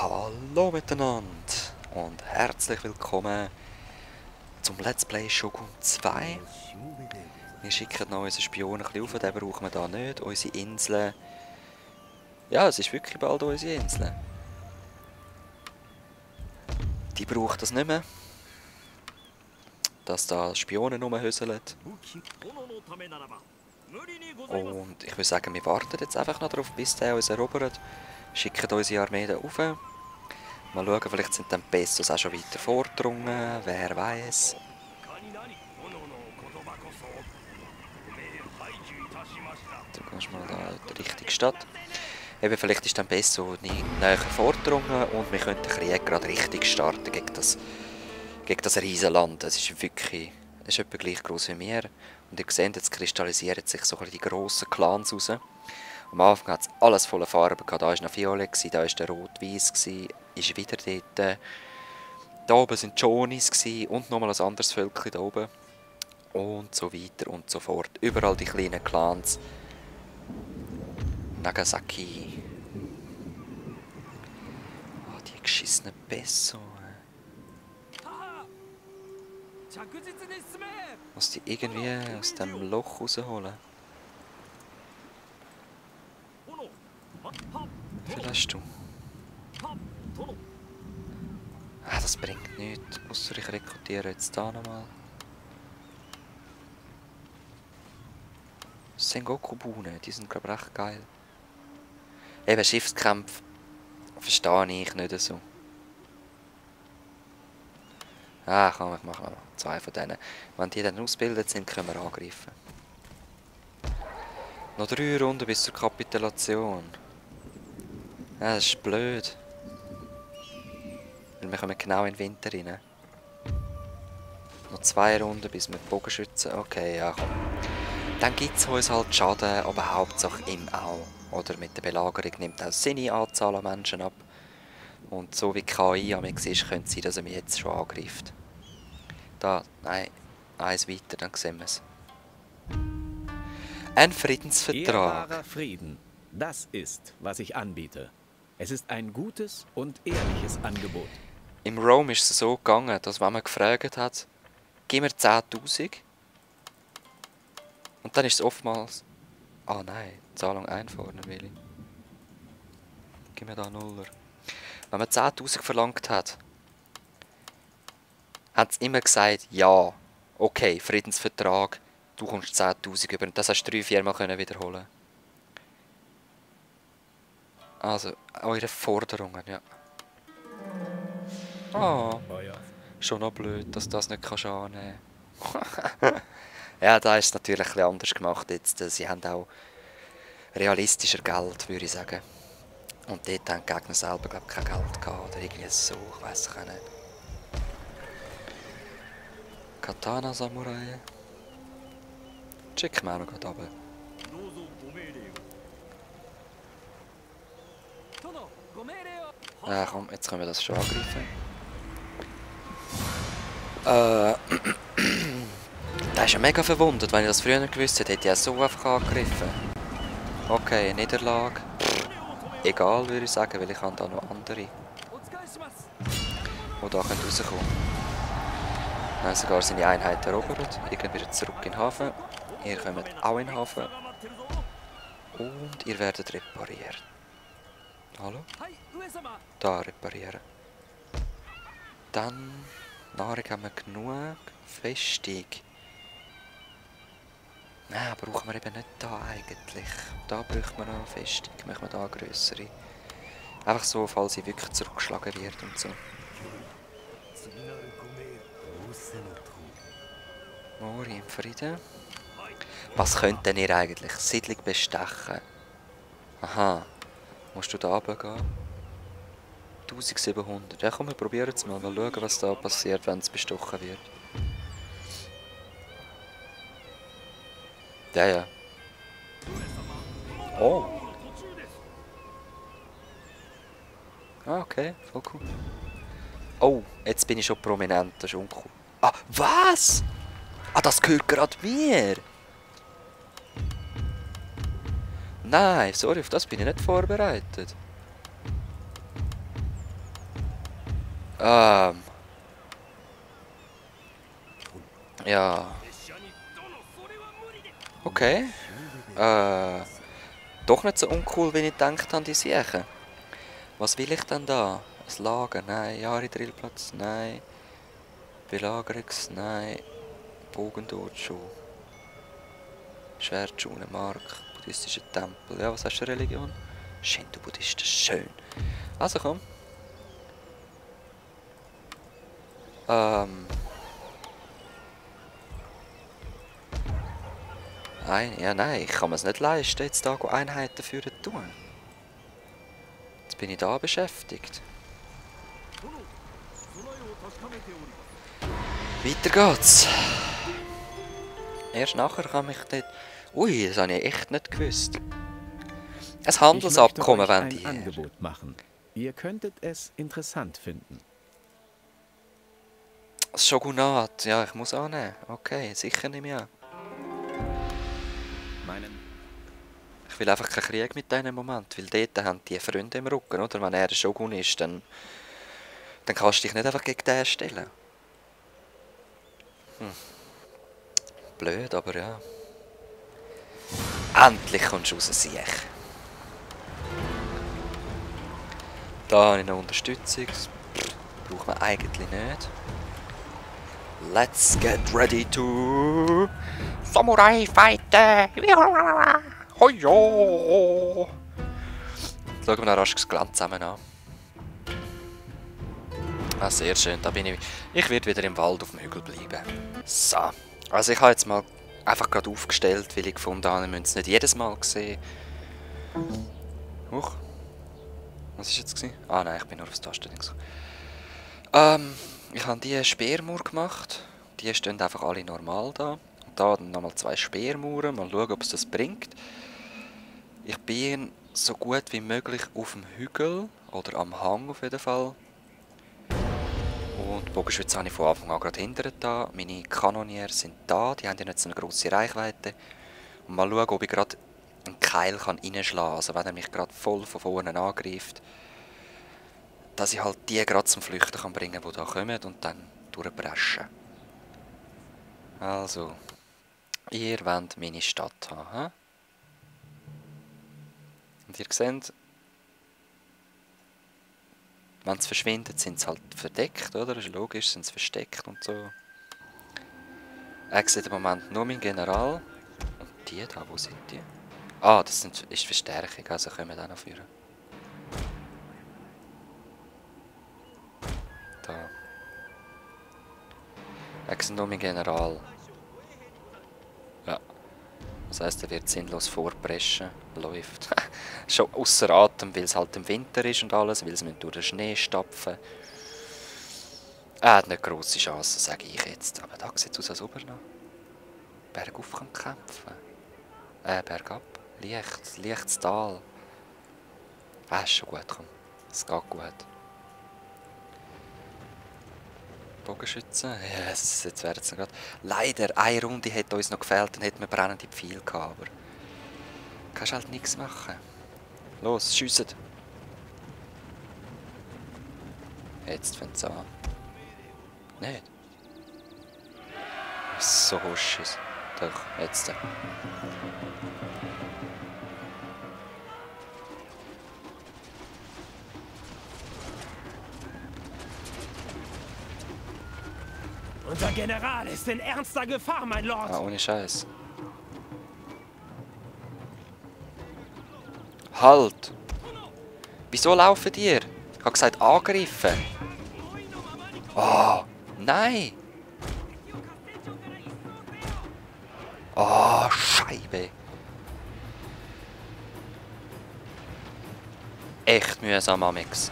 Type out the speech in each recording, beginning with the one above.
Hallo miteinander und herzlich willkommen zum Let's Play Shogun 2. Wir schicken noch unseren Spion ein bisschen auf, den brauchen wir da nicht. Unsere Insel. Ja, es ist wirklich bald unsere Insel. Die braucht das nicht mehr. Dass da Spionen rumhöseln. Und ich würde sagen, wir warten jetzt einfach noch darauf, bis der uns erobert. Schicken unsere Armee da rauf. Mal schauen, vielleicht sind dann Pesos auch schon weiter vordrungen, wer weiß. Du gehst mal da in die richtige Stadt. Eben, vielleicht ist dann Peso näher vordrungen und wir können den Krieg gerade richtig starten gegen das Riesenland. Es ist wirklich, es ist etwa gleich groß wie wir. Und ihr seht, jetzt kristallisieren sich so ein bisschen die grossen Clans raus. Am Anfang hat es alles voller Farben gehabt. Da war noch Violet, da war der Rot-Weiß, ist wieder dort. Da oben waren die Jonis und nochmal ein anderes Völkchen da oben. Und so weiter und so fort. Überall die kleinen Clans. Nagasaki. Oh, die geschissenen Peso. Muss die irgendwie aus dem Loch rausholen. Wie viel hast du? Ah, das bringt nichts. Ausser ich rekrutiere jetzt da nochmal. Sengoku-Buhnen, die sind glaube ich recht geil. Eben Schiffskämpfe verstehe ich nicht so. Ah, komm, ich mache mal 2 von denen. Wenn die dann ausgebildet sind, können wir angreifen. Noch 3 Runden bis zur Kapitulation. Ja, das ist blöd. Weil wir kommen genau in den Winter rein. Noch 2 Runden bis wir die Bogenschützen. Okay, ja komm. Dann gibt es uns halt Schaden, aber Hauptsache ihm auch. Oder mit der Belagerung nimmt auch seine Anzahl an Menschen ab. Und so wie KI am ist, könnte es sein, dass er mich jetzt schon angreift. Da, nein, eins weiter, dann sehen wir es. Ein Friedensvertrag. Ehrbarer Frieden, das ist, was ich anbiete. Es ist ein gutes und ehrliches Angebot. Im Rome ist es so gegangen, dass wenn man gefragt hat, gib mir 10.000. Und dann ist es oftmals... Ah nein, Zahlung einfordern will ich. Gib mir da Nuller. Wenn man 10.000 verlangt hat, haben sie immer gesagt, ja, okay, Friedensvertrag, du kommst 10.000 über. Und das hast du 3-4 Mal wiederholen. Also, eure Forderungen, ja. Ah, schon noch blöd, dass das nicht kannst annehmen. Ja, da ist es natürlich ein bisschen anders gemacht jetzt. Sie haben auch realistischer Geld, würde ich sagen. Und dort haben die Gegner selber, glaube ich, kein Geld gehabt. Oder irgendwie so, ich weiß es auch nicht. Katana-Samurai. Schicken wir auch noch gerade runter. Ja, komm, jetzt können wir das schon angreifen. Der ist ja mega verwundert. Wenn ich das früher gewusst hätte, hätte ich auch so einfach angegriffen. Okay, Niederlage. Egal, würde ich sagen, weil ich habe da noch andere, die da rauskommen können. Er hat sogar seine Einheit erobert. Ich gehe wieder zurück in den Hafen. Ihr kommt auch in den Hafen. Und ihr werdet repariert. Hallo? Da reparieren. Dann... Nahrung haben wir genug. Festung. Nein, brauchen wir eben nicht da eigentlich. Da brauchen wir noch eine Festung. Machen wir da eine grössere. Einfach so, falls sie wirklich zurückgeschlagen wird und so. Mori im Frieden. Was könnt denn ihr eigentlich? Siedlung bestechen. Aha. Musst du da runtergehen? 1700. Ja komm, wir probieren es mal. Mal schauen, was da passiert, wenn es bestochen wird. Ja, ja. Oh. Ah, okay. Voll cool. Oh, jetzt bin ich schon prominent. Das ist uncool. Ah, was? Ah, das gehört gerade mir. Nein, sorry, auf das bin ich nicht vorbereitet. Ja. Okay. Doch nicht so uncool, wie ich gedacht habe, die Siechen. Was will ich denn da? Ein Lager? Nein. Jahre-Drillplatz? Nein. Belagerungs? Nein. Bogendojo. Schwertschule, Mark. Buddhistischer Tempel. Ja, was hast du für Religion? Shinto-Buddhisten. Schön. Also komm. Ja, nein, ich kann mir es nicht leisten, jetzt da Einheiten für tun. Jetzt bin ich da beschäftigt. Weiter geht's. Erst nachher kann mich dort... Ui, das habe ich echt nicht gewusst. Ein Handelsabkommen, wenn die... ein Angebot machen. Ihr könntet es interessant finden. Das Shogunat, ja, ich muss annehmen. Okay, sicher nicht mehr. Ich will einfach keinen Krieg mit denen im Moment, weil dort haben die Freunde im Rücken, oder? Wenn er der Shogun ist, dann kannst du dich nicht einfach gegen den stellen. Blöd, aber ja. Endlich kommst du raus, Siech. Da habe ich noch Unterstützung. Das braucht man eigentlich nicht. Let's get ready to... Samurai fighten! Hojo! Schauen wir noch rasch das Glanz zusammen an. Ah, sehr schön. Da bin ich. Ich werde wieder im Wald auf dem Hügel bleiben. So. Also ich habe jetzt mal einfach gerade aufgestellt, weil ich gefunden habe, wir müssen es nicht jedes Mal sehen. Huch. Was war jetzt? Ah nein, ich bin nur aufs Tastending. Ich habe die Speermauer gemacht. Die stehen einfach alle normal da. Und da dann nochmal 2 Speermauern. Mal schauen, ob es das bringt. Ich bin so gut wie möglich auf dem Hügel. Oder am Hang auf jeden Fall. Und die Bogenschütze habe ich von Anfang an gerade hinterher da. Meine Kanonier sind da. Die haben ja nicht so eine grosse Reichweite. Und mal schauen, ob ich gerade einen Keil reinschlagen kann. Also wenn er mich gerade voll von vorne angreift. Dass ich halt die gerade zum Flüchten kann bringen, die da kommen und dann durchbrechen. Also, ihr wollt meine Stadt haben. He? Und ihr seht, wenn sie verschwinden, sind sie halt verdeckt, oder? Das ist logisch, sind sie versteckt und so. Er sieht im Moment nur mein General. Und die da, wo sind die? Ah, das ist Verstärkung, also können wir da noch führen. Da. Er sieht nur mein General. Ja. Das heisst, er wird sinnlos vorpreschen. Läuft. Schon außer Atem, weil es halt im Winter ist und alles, weil sie durch den Schnee stapfen. Er hat nicht grosse Chancen, sage ich jetzt. Aber da sieht es aus, als ob er noch bergauf kann kämpfen. Bergab. Leichtes Tal. Ist schon gut, komm. Es geht gut. Bogenschützen? Yes, jetzt werden es noch gerade. Leider, eine Runde hätte uns noch gefehlt, dann hätten wir brennende Pfeile gehabt, aber... Kannst halt nichts machen. Los, schiessen! Jetzt fängt es an. Nicht? So husch ist. Doch, jetzt. Unser General ist in ernster Gefahr, mein Lord. Ah, ohne Scheiß. Halt! Wieso laufen ihr? Ich habe gesagt, angreifen. Oh, nein! Oh, Scheibe! Echt mühsam, Amix.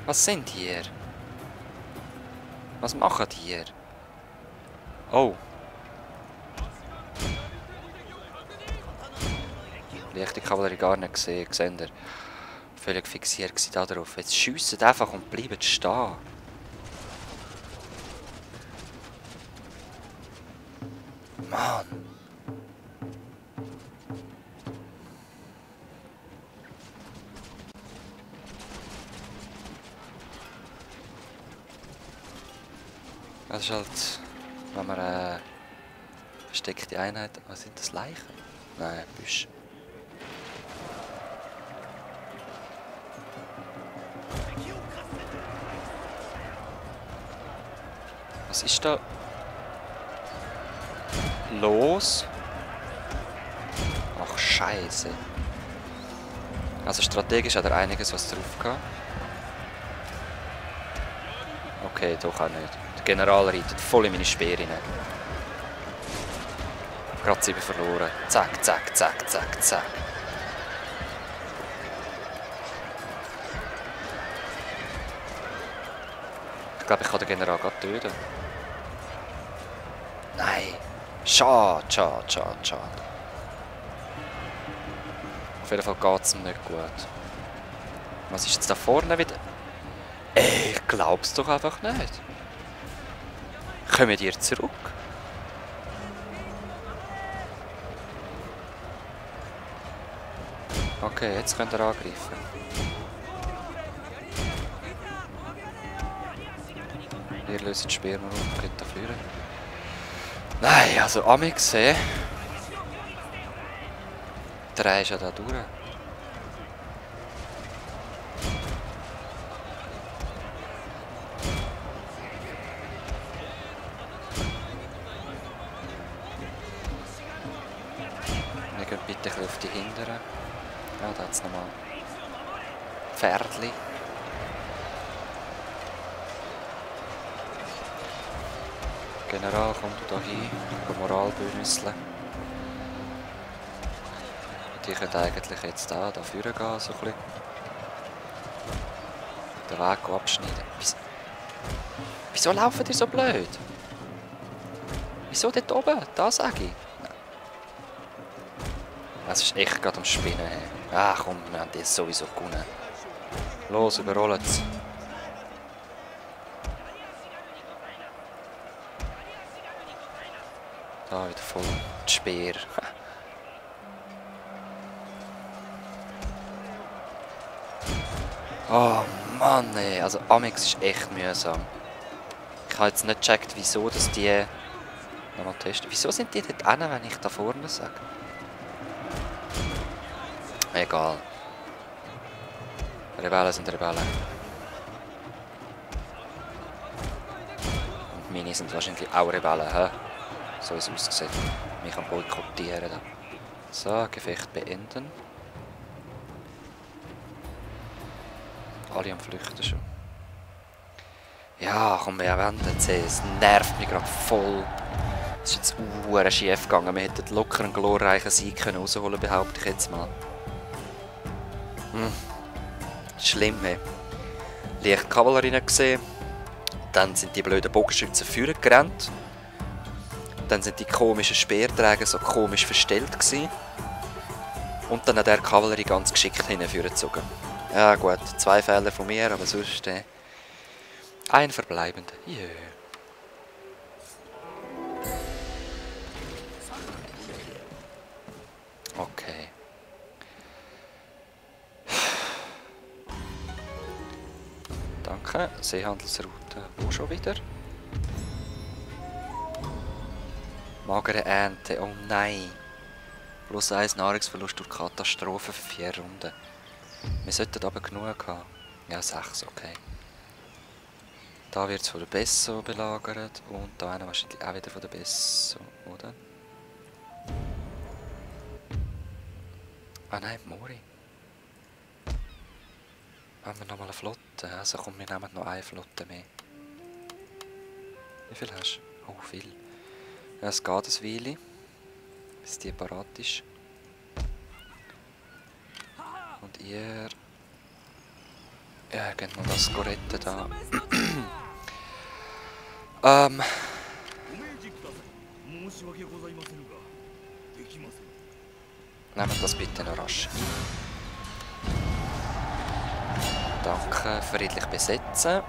Was sind hier? Was machen die hier? Oh. Leichte Kavallerie gar nicht gesehen, seht ihr? Völlig fixiert war darauf. Jetzt schiessen einfach und bleiben stehen. Mann. Das ist halt, wenn man eine versteckte Einheit... Was sind das, Leichen? Nein, Büsche. Was ist da los? Ach, Scheiße. Also strategisch hat er einiges was drauf gehabt. Okay, doch auch nicht. Der General reitet voll in meine Speere rein. Gerade 7 verloren. Zack, zack, zack, zack, zack. Ich glaube, ich kann den General gerade töten. Nein. Schade, schade, schade, schade. Auf jeden Fall geht es ihm nicht gut. Was ist jetzt da vorne wieder? Ey, ich glaub's doch einfach nicht. Kommen ihr zurück? Okay, jetzt könnt ihr angreifen. Ihr löst die Speer mal auf, geht da führen. Nein, also Amix, der ist ja da durch. Wir gehen bitte ein bisschen auf die Hinteren. Ja, da hat es nochmal Pferdli. General, komm du da hin, Moral bünüsseln. Die können eigentlich jetzt da vorne gehen, so ein bisschen. Den Weg abschneiden. Wieso laufen die so blöd? Wieso dort oben? Da sage ich. Es ist echt gerade am Spinnen. Hey. Ah komm, wir haben das sowieso gewonnen. Los, überrollen's. Da wieder voll die Speer. Oh Mann, ey. Also Amix ist echt mühsam. Ich habe jetzt nicht gecheckt, wieso dass die... Nochmal testen. Wieso sind die dort hin, wenn ich da vorne sage? Egal. Rebellen sind Rebellen. Und meine sind wahrscheinlich auch Rebellen, hä? So wie es aussieht. Mich kann boykottieren da. So, Gefecht beenden. Alle am Flüchten schon. Ja, komm, wir wenden sie. Es nervt mich gerade voll. Es ist jetzt schief gegangen. Wir hätten locker einen glorreichen Sieg können rausholen, behaupte ich jetzt mal. Schlimm, hey. Leicht Kavallerie nicht gesehen. Dann sind die blöden Bogenschützen vorne gerannt. Dann sind die komischen Speerträger so komisch verstellt gewesen. Und dann hat der Kavallerie ganz geschickt hingezogen. Ja gut, 2 Fehler von mir, aber sonst ein verbleibender. Yeah. Okay. Danke. Seehandelsroute. Wo schon wieder? Magere Ernte. Oh nein. +1 Nahrungsverlust durch Katastrophe für 4 Runden. Wir sollten aber genug haben. Ja, 6, okay. Da wird es von der Besso belagert. Und da einer wahrscheinlich auch wieder von der Besso, oder? Ah nein, Mori. Haben wir nochmal eine Flotte? Also komm, wir nehmen noch eine Flotte mehr. Wie viel hast du? Oh, viel. Ja, es geht ein Weile, bis die parat ist. Und ihr... Ja, geht noch das retten da. Nehmt das bitte noch rasch ein. Danke, friedlich besetzen.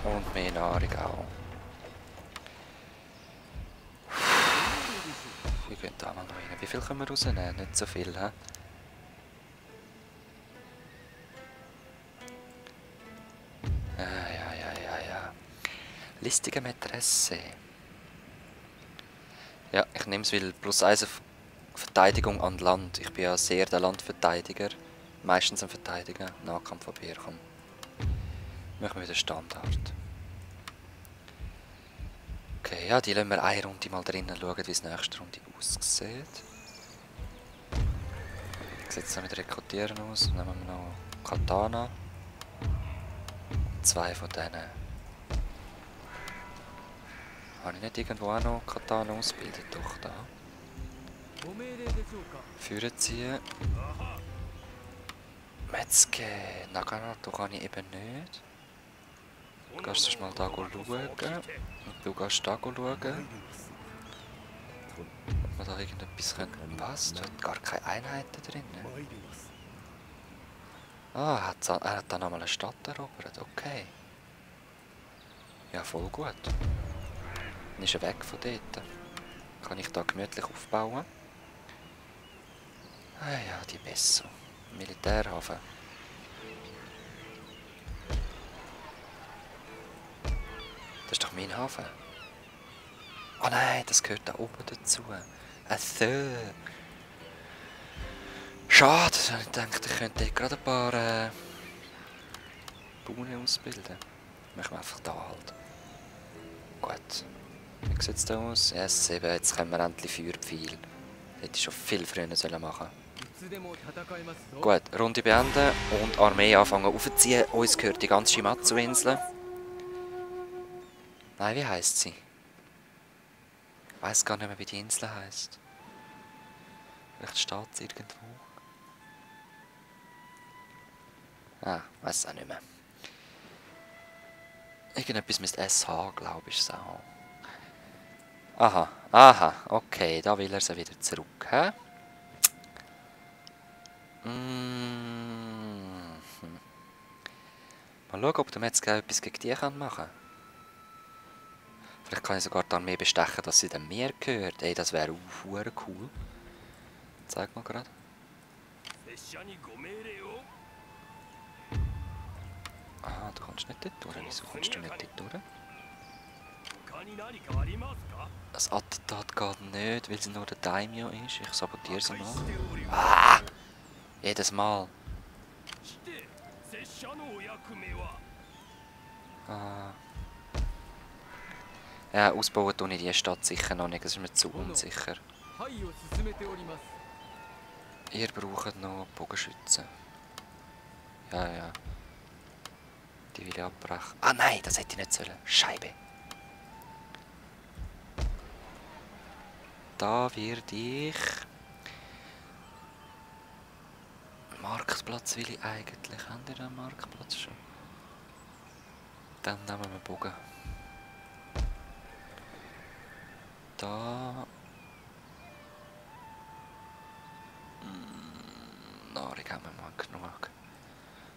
Und mehr Nahrung auch. Wir gehen da mal noch rein. Wie viel können wir rausnehmen? Nicht so viel, hä? Ja. Listige Mätresse. Ja, ich nehme es, weil +1 auf Verteidigung an Land. Ich bin ja sehr der Landverteidiger. Meistens ein Verteidiger. Nahkampf ab hier, komm. Machen wir wieder Standard. Okay, ja, die lassen wir eine Runde mal drinnen schauen, wie es nächste Runde aussieht. Sieht es noch mit Rekrutieren aus. Dann nehmen wir noch Katana. 2 von denen. Habe ich nicht irgendwo auch noch Katana ausgebildet? Doch, da. Führen ziehen. Metzge. Naganato kann ich eben nicht. Du gehst sonst mal da schauen. Und du gehst da schauen. Ob wir da irgendetwas können. Was? Du hast gar keine Einheiten drin. Ah, er hat da nochmal eine Stadt erobert. Okay. Ja, voll gut. Dann ist er weg von dort. Kann ich da gemütlich aufbauen. Ah ja, die Messo. Militärhafen. Das ist doch mein Hafen. Oh nein, das gehört da oben dazu. So. Schade, ich dachte, ich könnte gerade ein paar Bauern ausbilden. Machen wir einfach da halt. Gut. Wie sieht es da aus? Yes, eben, jetzt können wir endlich Feuerpfeil. Hätte ich schon viel früher machen sollen. Gut, Runde beenden und Armee anfangen aufzuziehen. Uns gehört die ganze Shimatsu-Insel. Nein, wie heisst sie? Ich weiss gar nicht mehr, wie die Insel heisst. Vielleicht steht es irgendwo. Ah, weiss es auch nicht mehr. Irgendetwas mit SH, glaube ich, ist es auch. Aha, aha, okay, da will er sie wieder zurück, hä? Mal schauen, ob der Metzger etwas gegen die machen kann. Vielleicht kann ich sogar die Armee bestechen, dass sie dann mir gehört. Ey, das wäre auch cool. Zeig mal gerade. Ah, du kommst nicht dort durch. Wieso kommst du nicht dort durch? Das Attentat geht nicht, weil sie nur der Daimyo ist. Ich sabotiere sie mal. Ah! Jedes Mal. Ah. Ja, ausbauen tue ich die Stadt sicher noch nicht. Das ist mir zu unsicher. Ihr braucht noch Bogenschützen. Ja, ja. Die will ich abbrechen. Ah nein, das hätte ich nicht sollen. Scheibe. Da werde ich... Marktplatz will ich eigentlich. Haben wir einen Marktplatz schon? Dann nehmen wir Bogen. Da... Nahrung haben wir mal genug.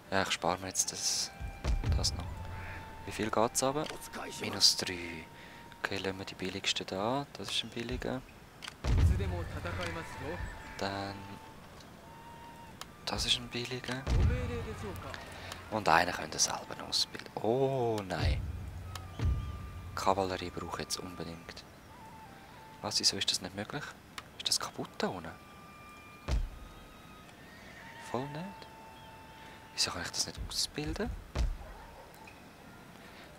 Ja, ich spare mir jetzt das noch. Wie viel geht es aber? -3. Okay, lassen wir die billigsten da. Das ist ein billiger. Dann... Das ist ein billiger. Und einen können wir selber ausbilden. Oh nein. Kavallerie brauche ich jetzt unbedingt. Was, wieso ist das nicht möglich? Ist das kaputt da unten? Voll nicht. Wieso kann ich das nicht ausbilden?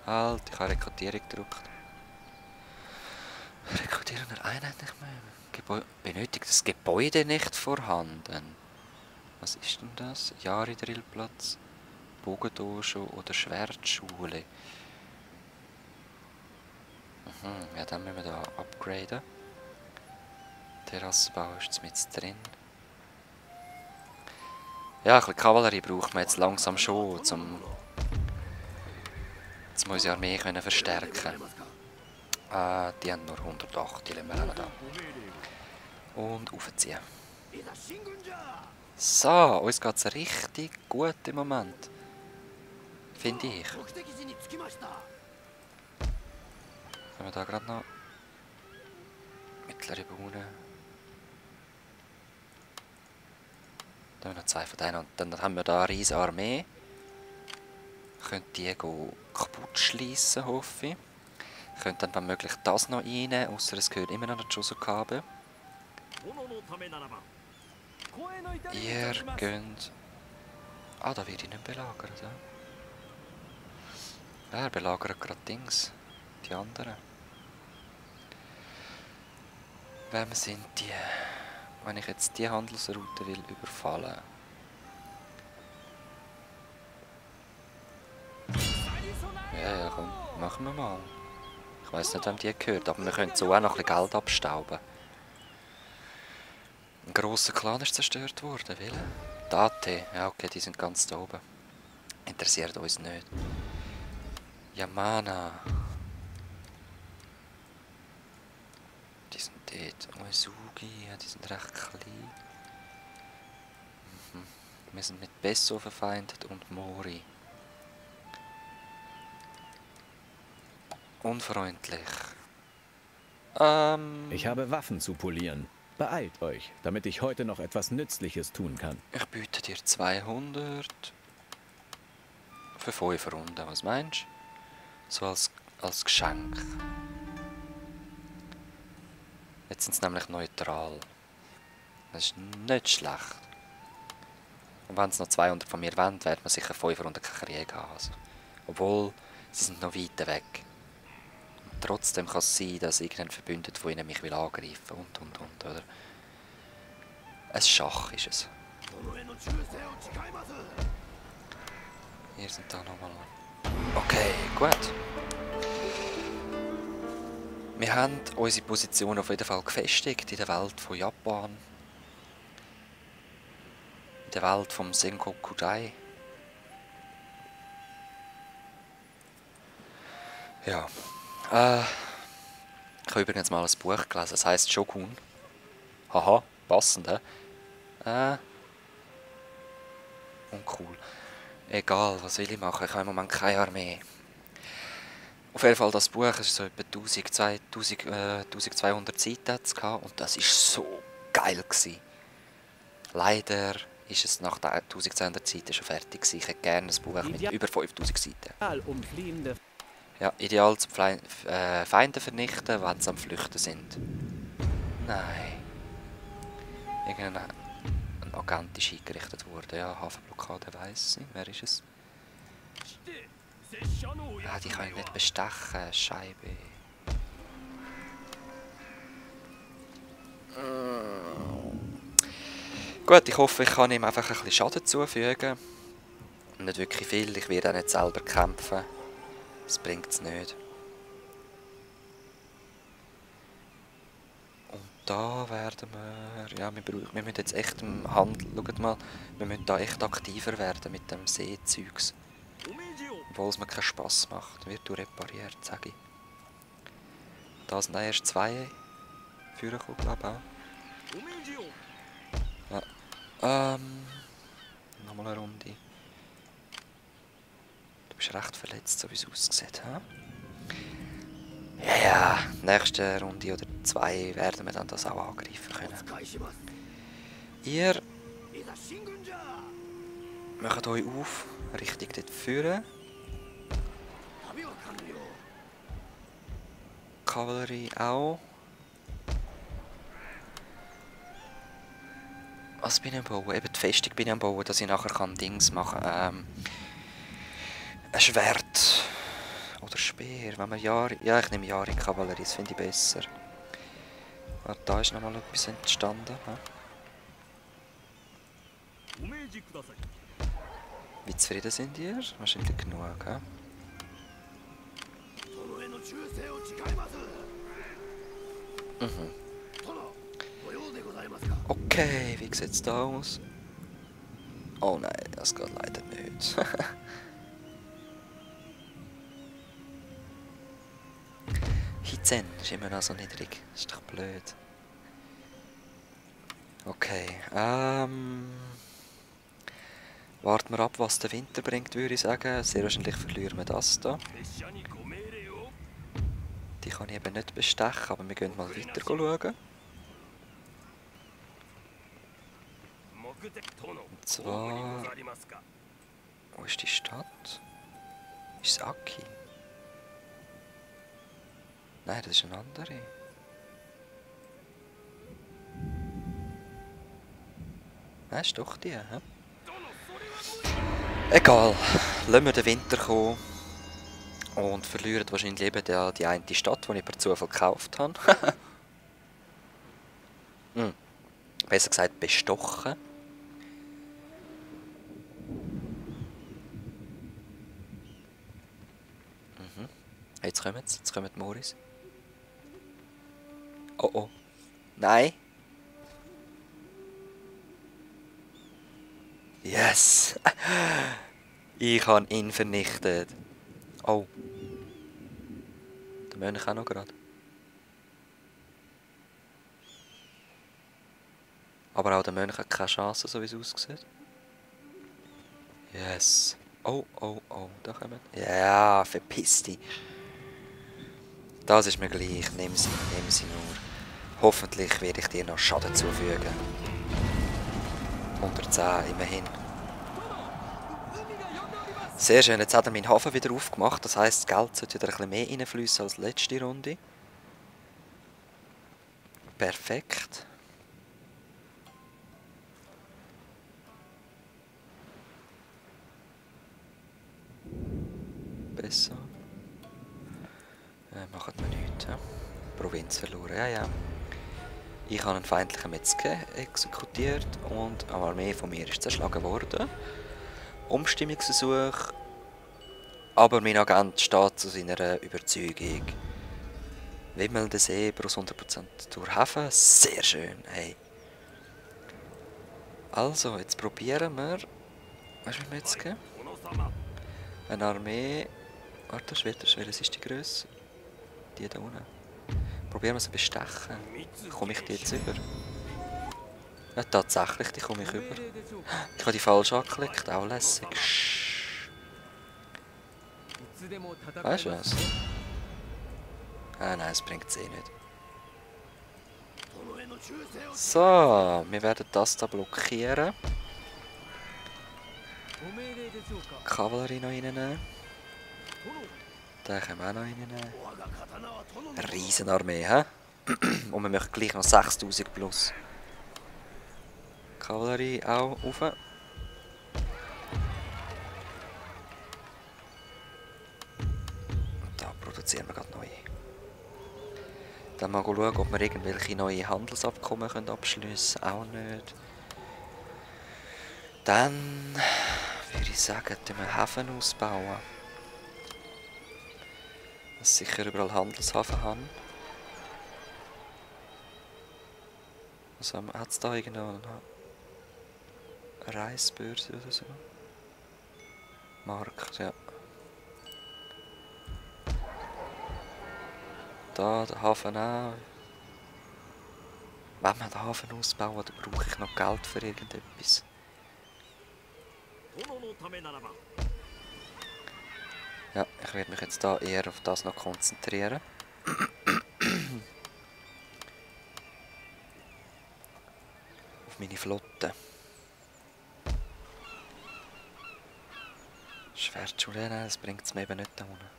Halt, ich habe Rekrutierung gedrückt. Rekrutierender Einheit nicht mehr. Benötigt das Gebäude nicht vorhanden. Was ist denn das? Jari-Drillplatz, Bogendojo oder Schwertschule? Ja, dann müssen wir da upgraden. Terrassenbau ist jetzt mit drin. Ja, ein bisschen Kavallerie braucht man jetzt langsam schon, um unsere Armee verstärken können. Die haben nur 108, die lassen wir auch noch da. Und aufziehen. So, uns geht es richtig gut im Moment. Finde ich. Können wir da gerade noch mittlere Bohnen. Dann haben wir noch 2 von denen. Und dann haben wir da eine riesige Armee. Könnt die kaputt schließen, hoffe ich. Könnt dann möglich das noch rein, außer es gehört immer noch eine Chosokabe. Ihr könnt... Ah, da wird ich nicht belagert, ja? Ja, er belagert gerade Dings. Die anderen. Wem sind die? Wenn ich jetzt die Handelsroute will überfallen. Ja, komm, machen wir mal. Ich weiss nicht, wem die gehört, aber wir können so auch noch ein bisschen Geld abstauben. Ein grosser Clan ist zerstört worden, welcher? Date, ja okay, die sind ganz da oben. Interessiert uns nicht. Yamana. Die sind dort. Uesugi, ja, die sind recht klein. Wir sind mit Besso verfeindet und Mori. Unfreundlich. Ich habe Waffen zu polieren. Beeilt euch, damit ich heute noch etwas Nützliches tun kann. Ich biete dir 200 für 5 Runden. Was meinst du? So als Geschenk. Jetzt sind sie nämlich neutral. Das ist nicht schlecht. Und wenn sie noch 200 von mir wollen, wird man sicher 5 Runden keinen Krieg haben. Also. Obwohl, sie sind noch weit weg. Und trotzdem kann es sein, dass irgendein Verbündeter von ihnen mich will angreifen und, oder? Ein Schach ist es. Hier sind da nochmal. Okay, gut. Wir haben unsere Position auf jeden Fall gefestigt in der Welt von Japan. In der Welt vom Sengoku Dai. Ja. Ich habe übrigens mal ein Buch gelesen, es heisst Shogun. Haha, passend, hä? Uncool. Egal, was will ich machen? Ich habe im Moment keine Armee. Auf jeden Fall, das Buch ist so etwa 1200 Seiten und das ist so geil gewesen. Leider ist es nach 1200 Seiten schon fertig gewesen. Ich hätte gerne ein Buch mit über 5000 Seiten. Ja, ideal zum Feinde vernichten, wenn sie am Flüchten sind. Nein. Irgendein Agent ist eingerichtet worden. Ja, Hafenblockade weiss ich. Wer ist es? Ah, die kann ich nicht bestechen. Scheibe. Gut, ich hoffe, ich kann ihm einfach ein bisschen Schaden zufügen. Nicht wirklich viel. Ich werde auch nicht selber kämpfen. Das bringt es nicht. Und da werden wir... Ja, wir müssen jetzt echt im Handel... Schaut mal, wir müssen da echt aktiver werden mit dem Seezeugs. Obwohl es mir keinen Spass macht. Wird du repariert, sage ich. Da sind erst 2 vorgekommen, glaube ich auch. Ja. Nochmal eine Runde. Du bist recht verletzt, so wie es aussieht, hä? Ja, nächste Runde oder 2 werden wir dann das auch angreifen können. Ihr macht euch auf, Richtung dort führen. Kavallerie auch. Was bin ich am Bauen? Eben die Festung bin ich am Bauen, dass ich nachher kann Dings machen kann. Ein Schwert. Oder Speer. Wenn man Jahre... Ja, ich nehme Jahre Kavallerie, das finde ich besser. Ah, da ist noch mal etwas entstanden. Wie zufrieden sind ihr? Wahrscheinlich genug, hä? Okay, wie sieht es da aus? Oh nein, das geht leider nicht. Hizen ist immer noch so niedrig. Das ist doch blöd. Okay, warten wir ab, was der Winter bringt, würde ich sagen. Sehr wahrscheinlich verlieren wir das hier. Die kann ich eben nicht bestechen, aber wir gehen mal weiter schauen. Und zwar... Wo ist die Stadt? Ist es Aki? Nein, das ist eine andere. Nein, ist doch die, hä? Egal. Lassen wir den Winter kommen. Und verlieren wahrscheinlich eben die eine Stadt, die ich per Zufall gekauft habe. Besser gesagt, bestochen. Jetzt kommen sie. Jetzt kommt Moris. Oh oh. Nein. Yes. Ich habe ihn vernichtet. Oh. Der Mönch auch noch gerade. Aber auch der Mönch hat keine Chance, so wie es aussieht. Yes. Oh, oh, oh. Da kommen. Ja, verpiss dich. Das ist mir gleich. Nimm sie nur. Hoffentlich werde ich dir noch Schaden zufügen. 110, immerhin. Sehr schön, jetzt hat er meinen Hafen wieder aufgemacht. Das heisst, das Geld sollte wieder ein bisschen mehr reinfließen als letzte Runde. Perfekt. Besser. Machen wir nichts. Ja? Provinz verloren, ja, ja. Ich habe einen feindlichen Metzger exekutiert und eine Armee von mir ist zerschlagen worden. Umstimmungsversuch. Aber mein Agent steht zu seiner Überzeugung. Wimmelnde See plus 100% durch Hafen. Sehr schön, hey. Also, jetzt probieren wir. Was ist mein Metzger? Eine Armee. Warte, welches ist die Größe? Die da unten. Probieren wir sie bestechen. Komme ich die jetzt über? Ja, tatsächlich, die komme ich über. Ich habe die falsch angeklickt, auch lässig. Weißt du was? Ah nein, es bringt es eh nicht. So, wir werden das da blockieren. Kavallerie noch reinnehmen. Den können wir auch noch reinnehmen. Eine Riesenarmee, hä? Und wir möchten gleich noch 6000 plus. Kavallerie auch rauf. Da produzieren wir gerade neue. Dann mal schauen, ob wir irgendwelche neue Handelsabkommen abschließen können. Auch nicht. Dann würde ich sagen, wir Häfen ausbauen. Dass sicher überall Handelshafen haben. Also hat es da irgendwo eine Reisbörse oder so? Markt, ja. Da, der Hafen auch. Wenn wir den Hafen ausbauen, dann brauche ich noch Geld für irgendetwas. Ja, ich werde mich jetzt da eher auf das noch konzentrieren. Auf meine Flotte. Schwertschule, nein, das bringt es mir eben nicht da unten.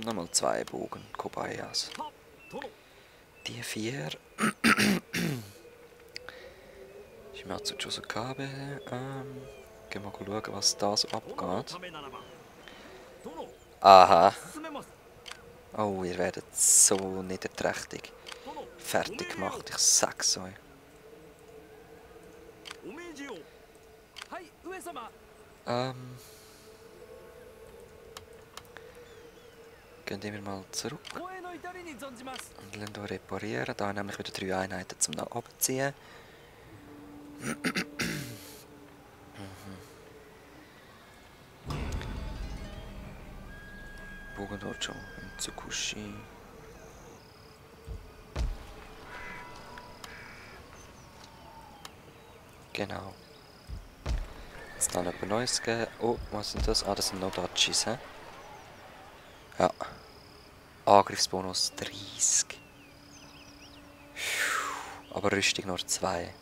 Nochmal 2 Bogen, Kobayas. Die 4. Shimatsu Chosokabe. Gehen wir mal schauen, was da so abgeht. Aha. Oh, ihr werdet so niederträchtig fertig gemacht, ich sag's euch. Gehen wir mal zurück und lassen hier reparieren. Da haben nämlich wieder 3 Einheiten zum Abziehen. Bogen dort schon im Tsukushi. Genau. Jetzt dann etwas Neues geben. Oh, was sind das? Ah, das sind Nodachis, hä? Ja. Angriffsbonus 30. Aber Rüstung nur 2.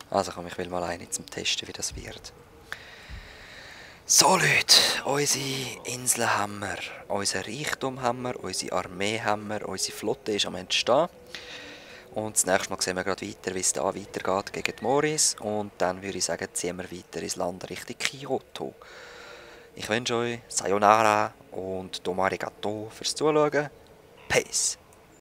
Also komm, ich will mal eine zum Testen, wie das wird. So Leute, unsere Insel haben wir, unseren Reichtum haben wir, unsere Armee haben wir, unsere Flotte ist am Entstehen. Und das nächste Mal sehen wir gerade weiter, wie es da weitergeht gegen die Moris. Und dann würde ich sagen, ziehen wir weiter ins Land Richtung Kyoto. Ich wünsche euch Sayonara und Domo Arigato fürs Zuschauen. Peace!